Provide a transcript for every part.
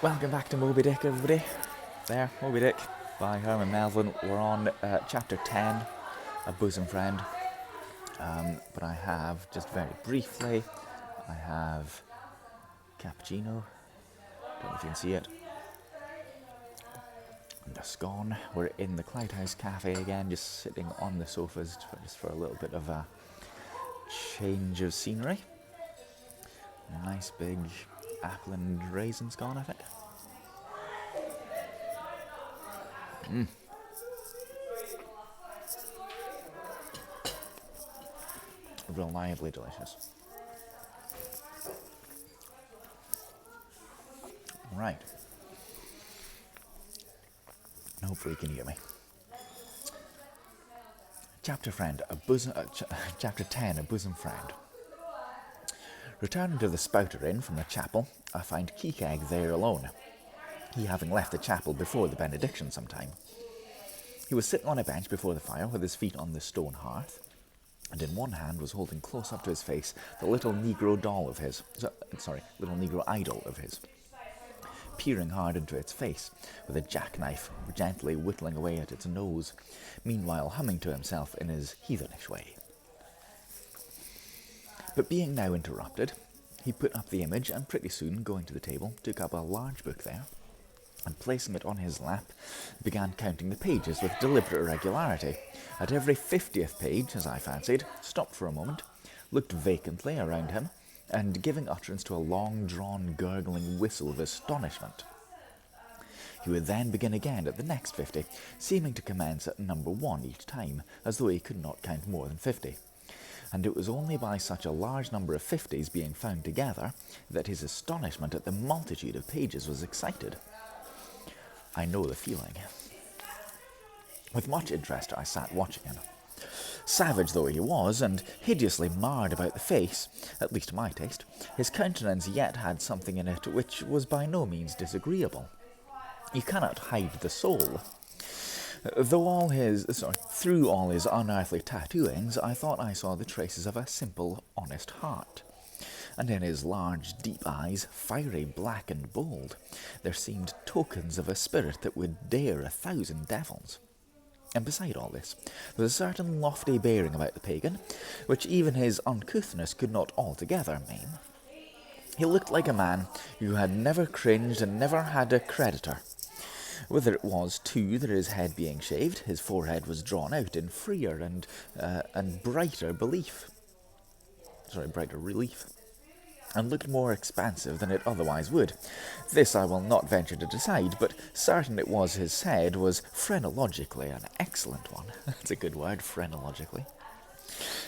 Welcome back to Moby Dick, everybody. There, Moby Dick by Herman Melville. We're on chapter 10, A Bosom Friend. But I have, just very briefly, I have cappuccino. Don't know if you can see it. And a scone. We're in the Clyde House Cafe again, just sitting on the sofas just for a little bit of a change of scenery. A nice big apple and raisin scone, I think. Reliably delicious. Right. Hopefully you can hear me. Chapter 10, A Bosom Friend. Returning to the Spouter Inn from the chapel, I find Queequeg there alone, he having left the chapel before the benediction some time. He was sitting on a bench before the fire with his feet on the stone hearth, and in one hand was holding close up to his face the little Negro idol of his, peering hard into its face with a jackknife gently whittling away at its nose, meanwhile humming to himself in his heathenish way. But being now interrupted, he put up the image and pretty soon, going to the table, took up a large book there, and placing it on his lap, began counting the pages with deliberate regularity. At every 50th page, as I fancied, stopped for a moment, looked vacantly around him, and giving utterance to a long-drawn, gurgling whistle of astonishment. He would then begin again at the next 50, seeming to commence at number 1 each time, as though he could not count more than 50. And it was only by such a large number of 50s being found together that his astonishment at the multitude of pages was excited. I know the feeling. With much interest I sat watching him. Savage though he was, and hideously marred about the face, at least to my taste, his countenance yet had something in it which was by no means disagreeable. You cannot hide the soul. Through all his unearthly tattooings, I thought I saw the traces of a simple, honest heart. And in his large, deep eyes, fiery black and bold, there seemed tokens of a spirit that would dare 1,000 devils. And beside all this, there was a certain lofty bearing about the pagan, which even his uncouthness could not altogether maim. He looked like a man who had never cringed and never had a creditor. Whether it was, too, that his head being shaved, his forehead was drawn out in freer and brighter relief, and looked more expansive than it otherwise would. This I will not venture to decide, but certain it was his head was phrenologically an excellent one. That's a good word, phrenologically.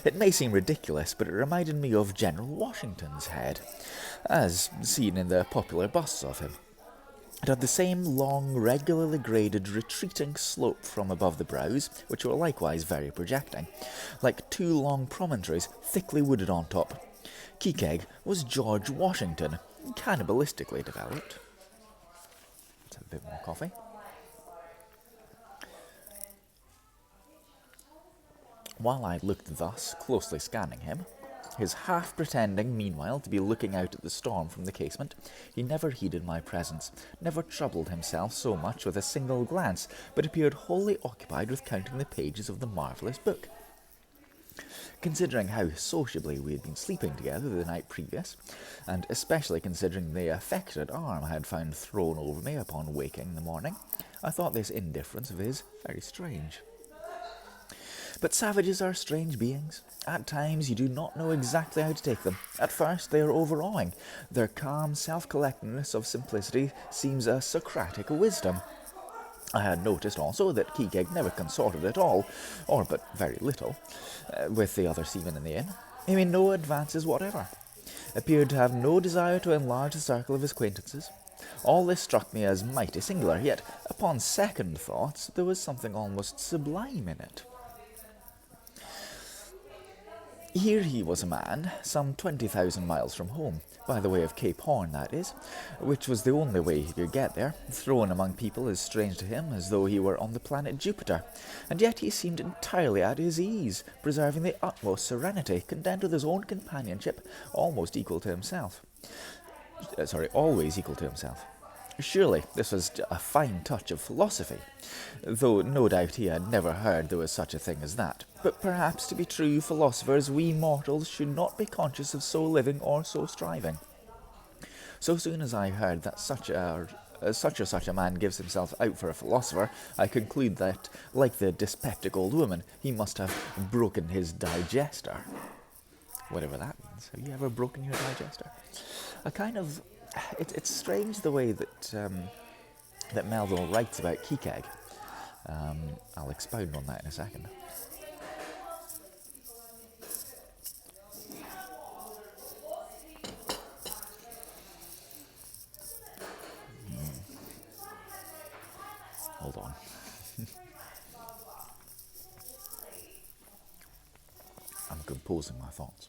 It may seem ridiculous, but it reminded me of General Washington's head, as seen in the popular busts of him. It had the same long, regularly graded, retreating slope from above the brows, which were likewise very projecting, like two long promontories thickly wooded on top. Queequeg was George Washington, cannibalistically developed. Let's have a bit more coffee. While I looked thus, closely scanning him, his half pretending, meanwhile, to be looking out at the storm from the casement, he never heeded my presence, never troubled himself so much with a single glance, but appeared wholly occupied with counting the pages of the marvellous book. Considering how sociably we had been sleeping together the night previous, and especially considering the affectionate arm I had found thrown over me upon waking in the morning, I thought this indifference of his very strange. But savages are strange beings. At times you do not know exactly how to take them. At first they are overawing. Their calm self-collectedness of simplicity seems a Socratic wisdom. I had noticed also that Queequeg never consorted at all, or but very little, with the other seamen in the inn. He made no advances whatever, appeared to have no desire to enlarge the circle of his acquaintances. All this struck me as mighty singular, yet upon second thoughts there was something almost sublime in it. Here he was a man, some 20,000 miles from home, by the way of Cape Horn, that is, which was the only way he could get there, thrown among people as strange to him as though he were on the planet Jupiter, and yet he seemed entirely at his ease, preserving the utmost serenity, content with his own companionship, always equal to himself. Surely this was a fine touch of philosophy, though no doubt he had never heard there was such a thing as that. But perhaps to be true philosophers, we mortals should not be conscious of so living or so striving. So soon as I heard that such or such a man gives himself out for a philosopher, I conclude that, like the dyspeptic old woman, he must have broken his digester. Whatever that means. Have you ever broken your digester? It's strange the way that Melville writes about Queequeg. I'll expound on that in a second. Hold on. I'm composing my thoughts.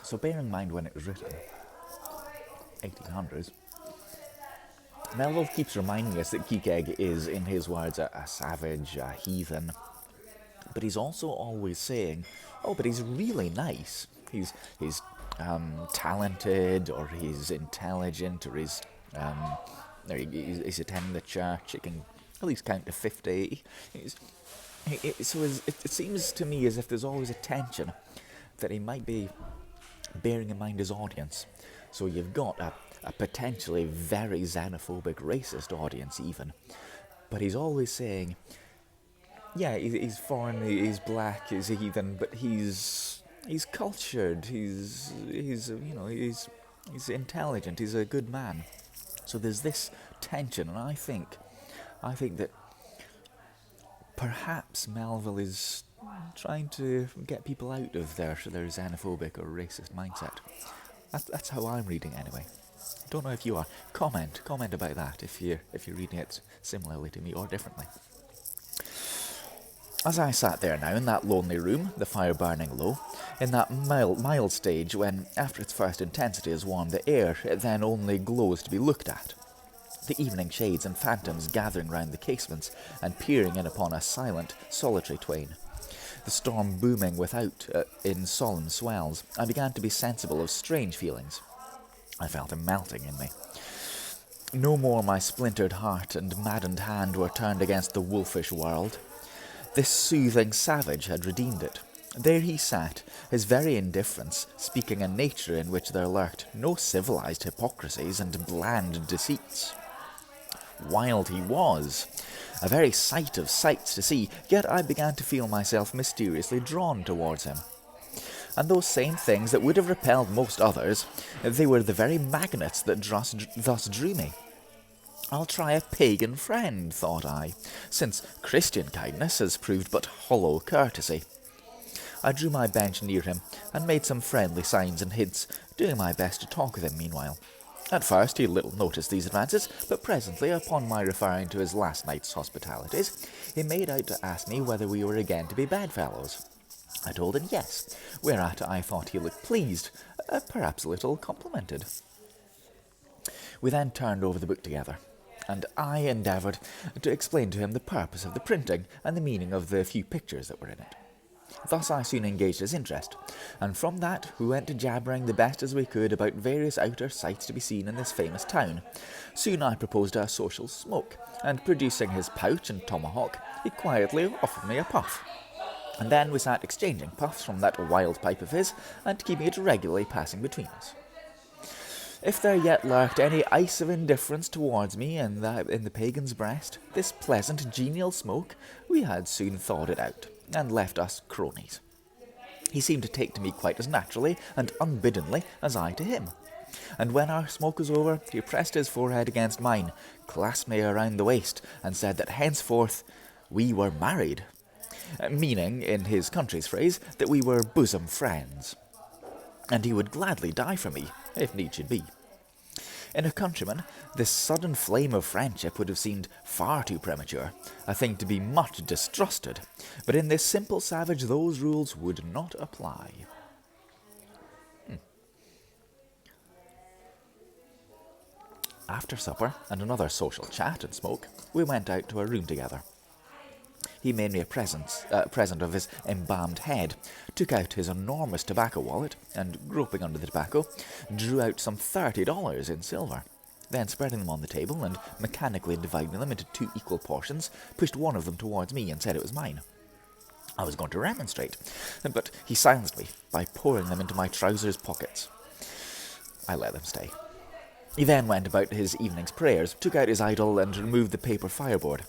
So bear in mind when it was written, 1800s, Melville keeps reminding us that Queequeg is, in his words, a savage, a heathen. But he's also always saying, oh, but he's really nice. He's talented, or he's intelligent, or he's attending the church. He can at least count to 50. It seems to me as if there's always a tension that he might be bearing in mind his audience. So you've got a potentially very xenophobic, racist audience even. But he's always saying, yeah, he's foreign, he's black, he's a heathen, but he's cultured, he's intelligent, he's a good man. So there's this tension, and I think that perhaps Melville is trying to get people out of their xenophobic or racist mindset. That's how I'm reading it anyway. Don't know if you are. Comment about that if you're reading it similarly to me or differently. As I sat there now in that lonely room, the fire burning low, in that mild stage when, after its first intensity has warmed the air, it then only glows to be looked at, the evening shades and phantoms gathering round the casements and peering in upon us silent, solitary twain, the storm booming without in solemn swells, I began to be sensible of strange feelings. I felt him melting in me. No more my splintered heart and maddened hand were turned against the wolfish world. This soothing savage had redeemed it. There he sat, his very indifference speaking a nature in which there lurked no civilized hypocrisies and bland deceits. Wild he was, a very sight of sights to see, yet I began to feel myself mysteriously drawn towards him. And those same things that would have repelled most others, they were the very magnets that thus drew me. I'll try a pagan friend, thought I, since Christian kindness has proved but hollow courtesy. I drew my bench near him, and made some friendly signs and hints, doing my best to talk with him meanwhile. At first he little noticed these advances, but presently, upon my referring to his last night's hospitalities, he made out to ask me whether we were again to be bedfellows. I told him yes, whereat I thought he looked pleased, perhaps a little complimented. We then turned over the book together, and I endeavoured to explain to him the purpose of the printing and the meaning of the few pictures that were in it. Thus I soon engaged his interest, and from that we went to jabbering the best as we could about various outer sights to be seen in this famous town. Soon I proposed a social smoke, and producing his pouch and tomahawk, he quietly offered me a puff. And then we sat exchanging puffs from that wild pipe of his, and keeping it regularly passing between us. If there yet lurked any ice of indifference towards me in the pagan's breast, this pleasant, genial smoke, we had soon thawed it out, and left us cronies. He seemed to take to me quite as naturally and unbiddenly as I to him. And when our smoke was over, he pressed his forehead against mine, clasped me around the waist, and said that henceforth we were married, meaning, in his country's phrase, that we were bosom friends, and he would gladly die for me, if need should be. In a countryman, this sudden flame of friendship would have seemed far too premature, a thing to be much distrusted, but in this simple savage those rules would not apply. After supper and another social chat and smoke, we went out to our room together. he made me a present of his embalmed head, took out his enormous tobacco wallet, and, groping under the tobacco, drew out some $30 in silver. Then, spreading them on the table and mechanically dividing them into 2 equal portions, pushed one of them towards me and said it was mine. I was going to remonstrate, but he silenced me by pouring them into my trousers pockets. I let them stay. He then went about his evening's prayers, took out his idol, and removed the paper fireboard.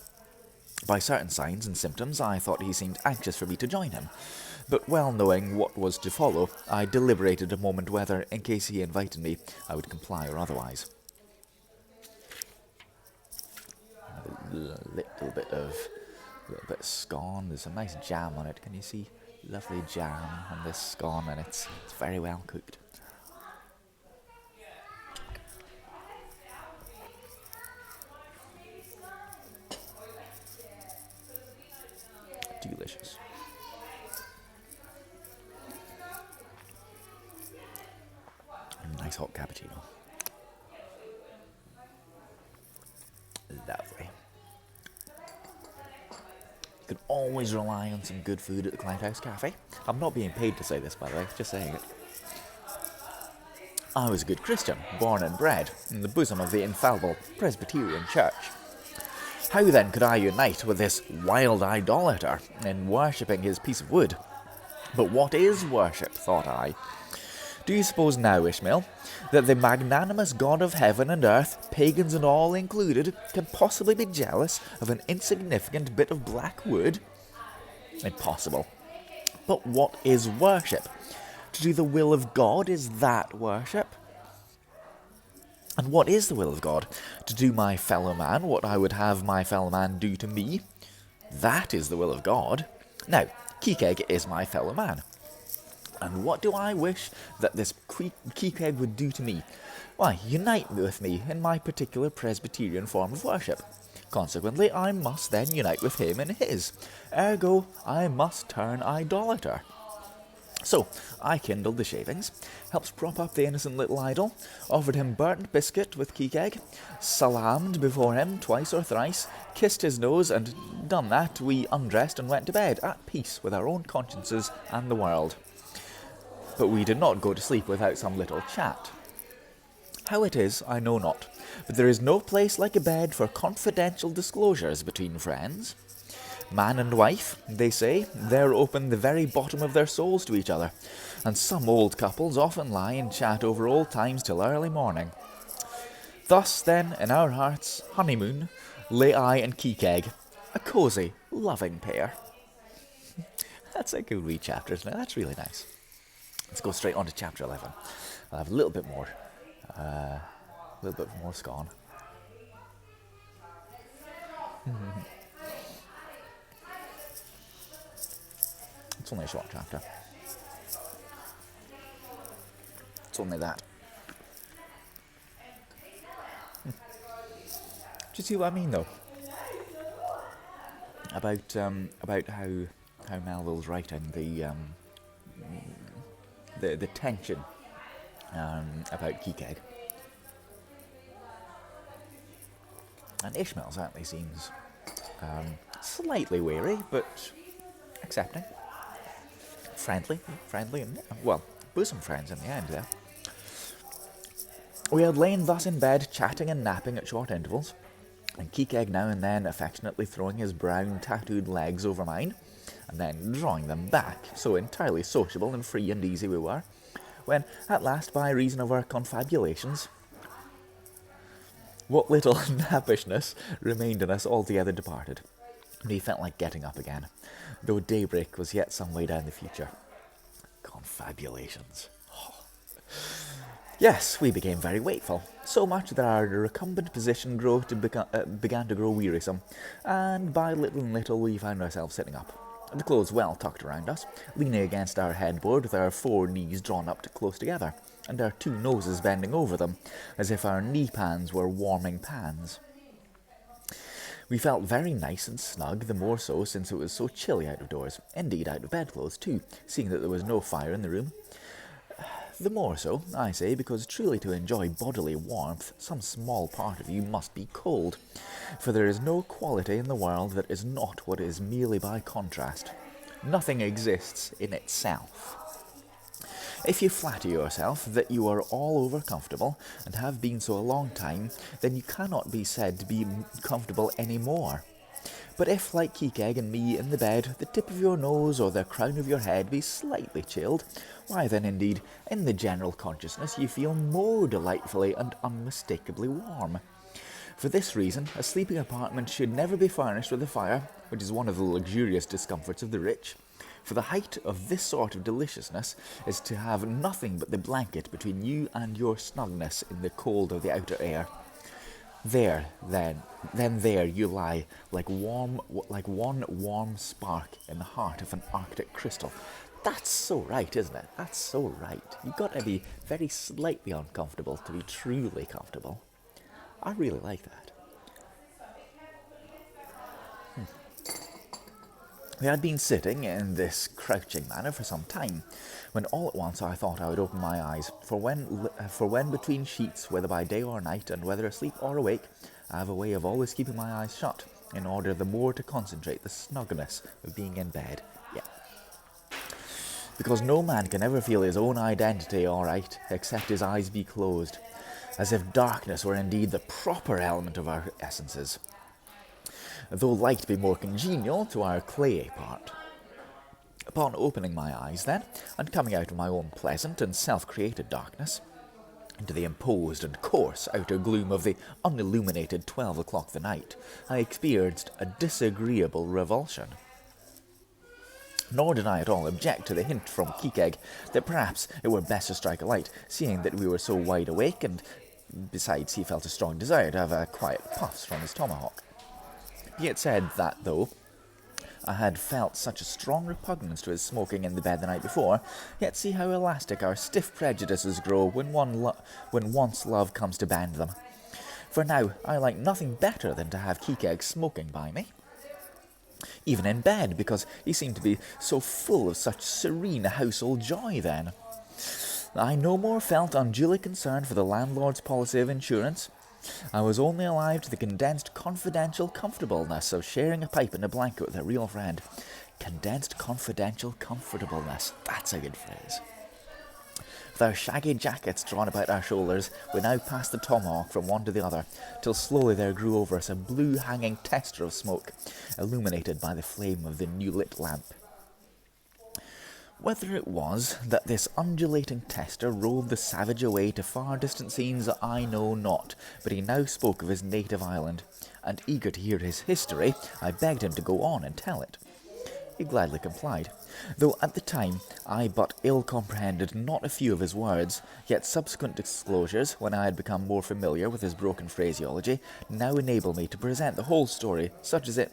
By certain signs and symptoms, I thought he seemed anxious for me to join him, but well knowing what was to follow, I deliberated a moment whether, in case he invited me, I would comply or otherwise. A little bit of scone. There's some nice jam on it. Can you see? Lovely jam on this scone, and it's very well cooked. Delicious. A nice hot cappuccino. Lovely. You can always rely on some good food at the Client House Cafe. I'm not being paid to say this, by the way, just saying it. I was a good Christian, born and bred in the bosom of the infallible Presbyterian Church. How then could I unite with this wild idolater in worshipping his piece of wood? But what is worship, thought I. Do you suppose now, Ishmael, that the magnanimous God of heaven and earth, pagans and all included, can possibly be jealous of an insignificant bit of black wood? Impossible. But what is worship? To do the will of God, is that worship? And what is the will of God? To do my fellow man what I would have my fellow man do to me? That is the will of God. Now, Queequeg is my fellow man. And what do I wish that this Queequeg would do to me? Why, unite with me in my particular Presbyterian form of worship. Consequently, I must then unite with him in his. Ergo, I must turn idolater. So, I kindled the shavings, helped prop up the innocent little idol, offered him burnt biscuit with Queequeg, salaamed before him twice or thrice, kissed his nose, and done that, we undressed and went to bed, at peace with our own consciences and the world. But we did not go to sleep without some little chat. How it is, I know not, but there is no place like a bed for confidential disclosures between friends. Man and wife, they say, there open the very bottom of their souls to each other, and some old couples often lie and chat over old times till early morning. Thus, then, in our hearts' honeymoon, lay I and Queequeg, a cosy, loving pair. That's a good wee chapter, isn't it? That's really nice. Let's go straight on to chapter 11. I'll have a little bit more scone. It's only a short chapter. It's only that. Do you see what I mean, though? About how Melville's writing the tension about Queequeg. And Ishmael certainly seems slightly wary, but accepting. Friendly, and, well, bosom friends in the end there. We had lain thus in bed, chatting and napping at short intervals, and Queequeg now and then affectionately throwing his brown tattooed legs over mine, and then drawing them back, so entirely sociable and free and easy we were, when, at last, by reason of our confabulations, what little nappishness remained in us altogether departed, and he felt like getting up again, though daybreak was yet some way down the future. Confabulations. Oh. Yes, we became very wakeful, so much that our recumbent position began to grow wearisome, and by little and little we found ourselves sitting up, the clothes well tucked around us, leaning against our headboard with our 4 knees drawn up close together, and our 2 noses bending over them, as if our knee-pans were warming pans. We felt very nice and snug, the more so since it was so chilly out of doors, indeed out of bedclothes too, seeing that there was no fire in the room. The more so, I say, because truly to enjoy bodily warmth, some small part of you must be cold, for there is no quality in the world that is not what is merely by contrast. Nothing exists in itself. If you flatter yourself that you are all over comfortable, and have been so a long time, then you cannot be said to be comfortable any more. But if, like Queequeg and me in the bed, the tip of your nose or the crown of your head be slightly chilled, why then indeed, in the general consciousness, you feel more delightfully and unmistakably warm. For this reason, a sleeping apartment should never be furnished with a fire, which is one of the luxurious discomforts of the rich. For the height of this sort of deliciousness is to have nothing but the blanket between you and your snugness in the cold of the outer air. There, then there you lie, like one warm spark in the heart of an Arctic crystal. That's so right, isn't it? That's so right. You've got to be very slightly uncomfortable to be truly comfortable. I really like that. We had been sitting in this crouching manner for some time, when all at once I thought I would open my eyes, for when between sheets, whether by day or night, and whether asleep or awake, I have a way of always keeping my eyes shut, in order the more to concentrate the snugness of being in bed. Yeah. Because no man can ever feel his own identity all right, except his eyes be closed, as if darkness were indeed the proper element of our essences, though light be more congenial to our clayey part. Upon opening my eyes, then, and coming out of my own pleasant and self-created darkness, into the imposed and coarse outer gloom of the unilluminated 12 o'clock the night, I experienced a disagreeable revulsion. Nor did I at all object to the hint from Queequeg that perhaps it were best to strike a light, seeing that we were so wide awake, and besides he felt a strong desire to have quiet puffs from his tomahawk. He had said that, though I had felt such a strong repugnance to his smoking in the bed the night before, yet see how elastic our stiff prejudices grow when once love comes to bend them. For now I like nothing better than to have Queequeg smoking by me, even in bed, because he seemed to be so full of such serene household joy then. I no more felt unduly concerned for the landlord's policy of insurance. I was only alive to the condensed confidential comfortableness of sharing a pipe and a blanket with a real friend. Condensed confidential comfortableness, that's a good phrase. With our shaggy jackets drawn about our shoulders, we now passed the tomahawk from one to the other, till slowly there grew over us a blue hanging tester of smoke, illuminated by the flame of the new-lit lamp. Whether it was that this undulating tester rolled the savage away to far distant scenes, I know not, but he now spoke of his native island, and eager to hear his history, I begged him to go on and tell it. He gladly complied, though at the time I but ill comprehended not a few of his words, yet subsequent disclosures, when I had become more familiar with his broken phraseology, now enable me to present the whole story, such as it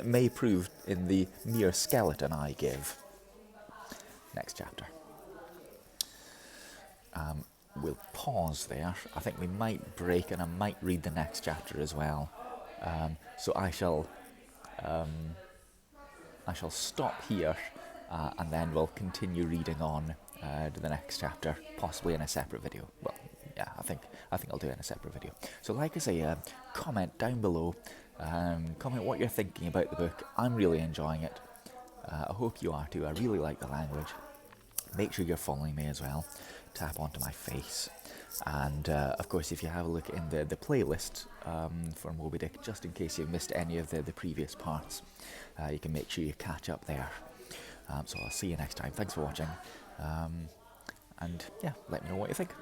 may prove in the mere skeleton I give. Next chapter. We'll pause there. I think we might break, and I might read the next chapter as well. So I shall stop here, and then we'll continue reading on to the next chapter, possibly in a separate video. Well, yeah, I think I'll do it in a separate video. So, like I say, comment down below. Comment what you're thinking about the book. I'm really enjoying it. I hope you are too. I really like the language. Make sure you're following me as well. Tap onto my face. And, of course, if you have a look in the playlist for Moby Dick, just in case you've missed any of the previous parts, you can make sure you catch up there. So I'll see you next time. Thanks for watching. And, yeah, let me know what you think.